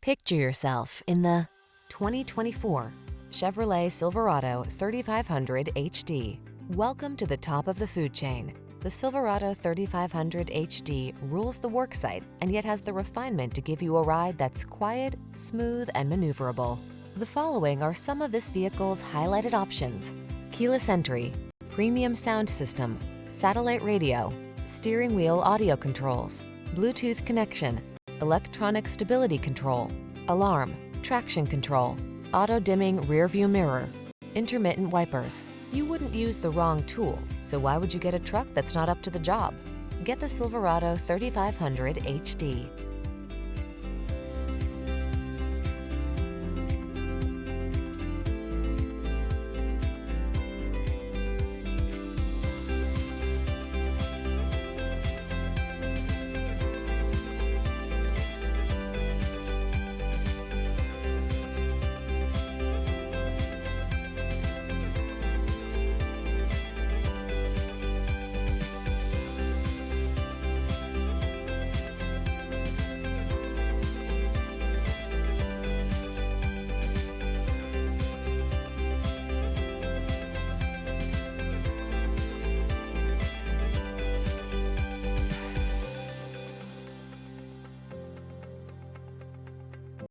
Picture yourself in the 2024 Chevrolet Silverado 3500 HD. Welcome to the top of the food chain. The Silverado 3500 HD rules the worksite and yet has the refinement to give you a ride that's quiet, smooth, and maneuverable. The following are some of this vehicle's highlighted options: keyless entry, premium sound system, satellite radio, steering wheel audio controls, Bluetooth connection, electronic stability control, alarm, traction control, auto-dimming rear-view mirror, intermittent wipers. You wouldn't use the wrong tool, so why would you get a truck that's not up to the job? Get the Silverado 3500 HD.